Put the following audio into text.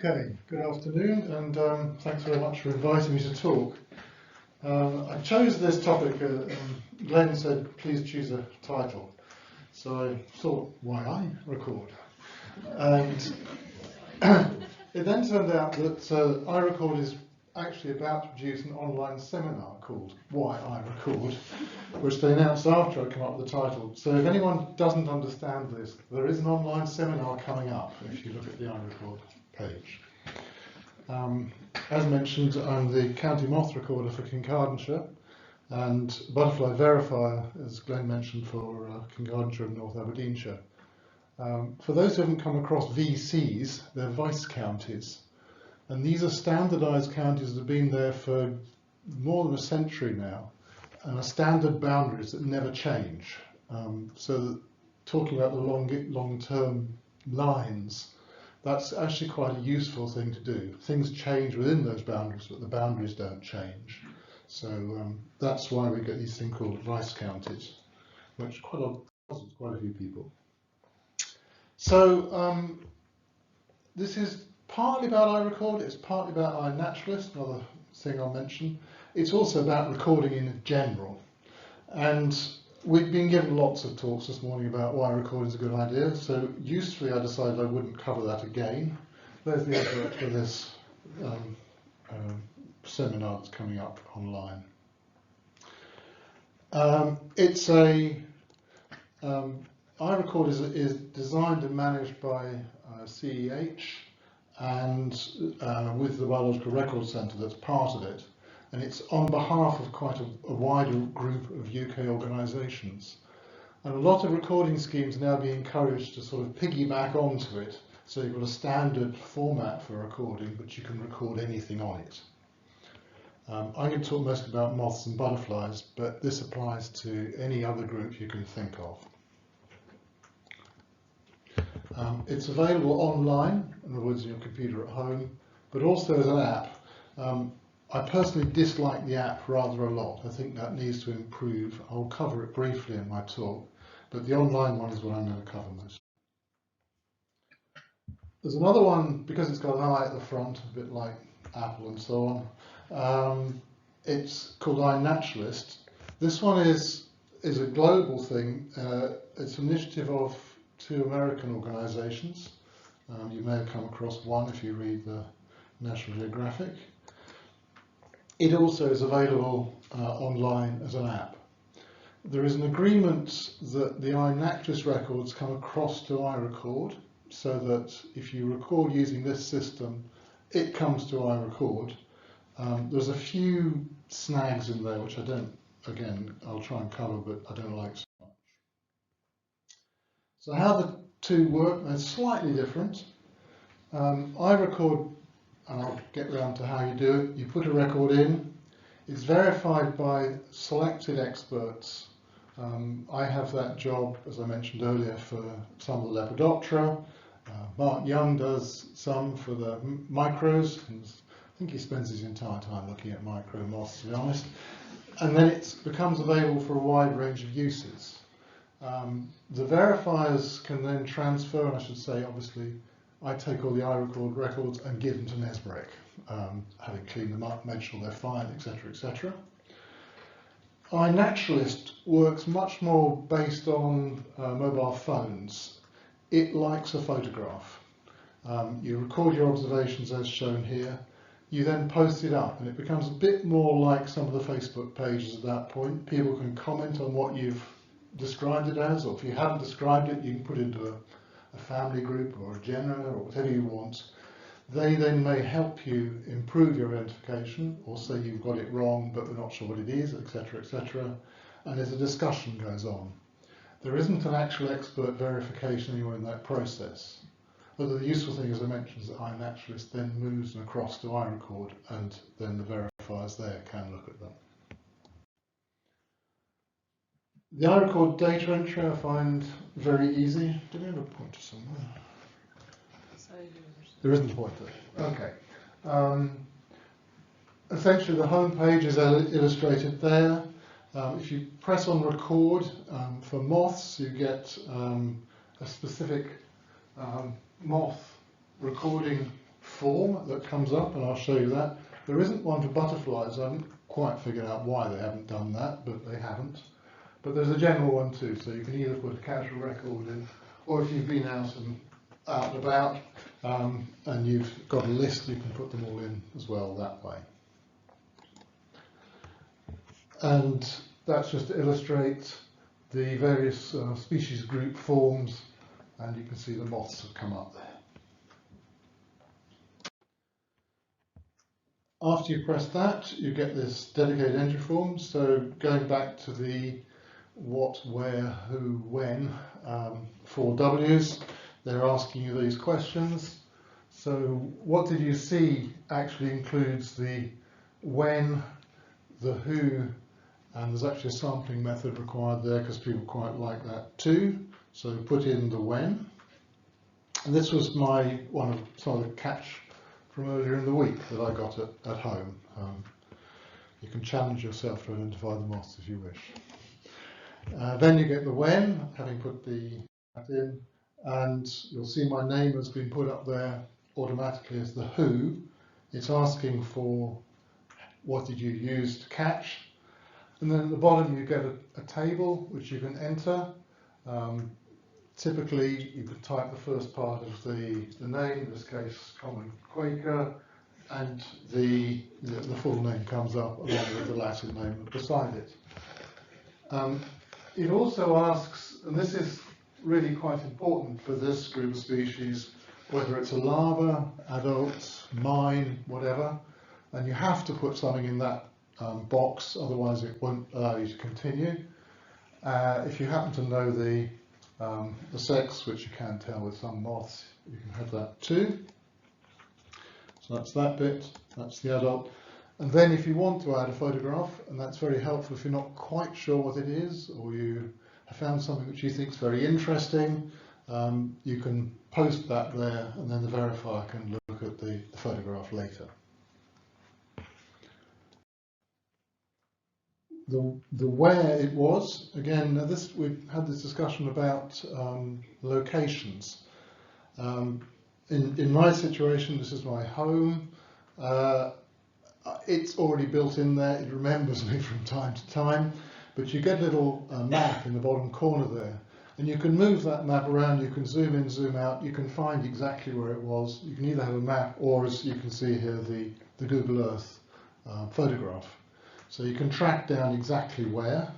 Okay, good afternoon, and thanks very much for inviting me to talk. I chose this topic, Glenn said please choose a title, so I thought, why iRecord? And it then turned out that iRecord is actually about to produce an online seminar called Why iRecord, which they announced after I'd come up with the title. So if anyone doesn't understand this, there is an online seminar coming up if you look at the iRecord page. As mentioned, I'm the county moth recorder for Kincardineshire and butterfly verifier, as Glenn mentioned, for Kincardineshire and North Aberdeenshire. For those who haven't come across VCs, they're vice counties. And these are standardised counties that have been there for more than a century now and are standard boundaries that never change. So talking about the long-term lines, that's actually quite a useful thing to do. Things change within those boundaries, but the boundaries don't change. So that's why we get these things called vice counties, which quite a few people. So this is partly about iRecord, it's partly about iNaturalist, another thing I'll mention. It's also about recording in general. And we've been given lots of talks this morning about why recording is a good idea, so usefully I decided I wouldn't cover that again. There's the advert for this seminar that's coming up online. iRecord is designed and managed by CEH and with the Biological Record Centre that's part of it. And it's on behalf of quite a wider group of UK organisations. And a lot of recording schemes are now being encouraged to sort of piggyback onto it. So you've got a standard format for recording, but you can record anything on it. I'm going to talk mostly about moths and butterflies, but this applies to any other group you can think of. It's available online, in other words, on your computer at home, but also as an app. I personally dislike the app rather a lot. I think that needs to improve. I'll cover it briefly in my talk, but the online one is what I'm going to cover most. There's another one, because it's got an eye at the front, a bit like Apple and so on. It's called iNaturalist. This one is a global thing. It's an initiative of two American organisations. You may have come across one if you read the National Geographic. It also is available online as an app. There is an agreement that the iNaturalist records come across to iRecord, so that if you record using this system, it comes to iRecord. There's a few snags in there which I'll try and cover, but I don't like so much. So how the two work, they're slightly different. iRecord, and I'll get round to how you do it. You put a record in, it's verified by selected experts. I have that job, as I mentioned earlier, for some of the Lepidoptera. Mark Young does some for the micros. I think he spends his entire time looking at micro moths, to be honest. And then it becomes available for a wide range of uses. The verifiers can then transfer, and I should say, obviously, I take all the iRecord records and give them to NESBReC, having cleaned them up, made sure they're fine, etc., etc. iNaturalist works much more based on mobile phones. It likes a photograph. You record your observations as shown here. You then post it up, and it becomes a bit more like some of the Facebook pages at that point. People can comment on what you've described it as, or if you haven't described it, you can put it into a family group or a genera or whatever you want. They then may help you improve your identification, or say you've got it wrong but we're not sure what it is, etc., etc. And as a discussion goes on. There isn't an actual expert verification anywhere in that process. But the useful thing, as I mentioned, is that iNaturalist then moves them across to iRecord, and then the verifiers there can look at them. The iRecord data entry I find very easy. Do we have a pointer somewhere? There isn't a pointer. Okay. Essentially, the home page is illustrated there. If you press on record for moths, you get a specific moth recording form that comes up, and I'll show you that. There isn't one for butterflies. I haven't quite figured out why they haven't done that, but they haven't. But there's a general one too, so you can either put a casual record in, or if you've been out and about and you've got a list, you can put them all in as well that way. And that's just to illustrate the various species group forms, and you can see the moths have come up there. After you press that, you get this dedicated entry form. So going back to the what, where, who, when, 4 Ws, they're asking you these questions. So what did you see actually includes the when, the who, and there's actually a sampling method required there because people quite like that too. So put in the when. And this was one of some of the catch from earlier in the week that I got at home. You can challenge yourself to identify the moths if you wish. Then you get the when, having put that in, and you'll see my name has been put up there automatically as the who. It's asking for what did you use to catch. And then at the bottom you get a table which you can enter. Typically you could type the first part of the name, in this case common Quaker, and the full name comes up along with the Latin name beside it. It also asks, and this is really quite important for this group of species, whether it's a larva, adult, mine, whatever, and you have to put something in that box, otherwise it won't allow you to continue. If you happen to know the sex, which you can tell with some moths, you can have that too. So that's that bit, that's the adult. And then if you want to add a photograph, and that's very helpful if you're not quite sure what it is, or you have found something which you think is very interesting, you can post that there, and then the verifier can look at the photograph later. The where it was, again, we've had this discussion about locations. In my situation, this is my home. It's already built in there, it remembers me from time to time, but you get a little map in the bottom corner there, and you can move that map around, you can zoom in, zoom out, you can find exactly where it was. You can either have a map or, as you can see here, the Google Earth photograph. So you can track down exactly where.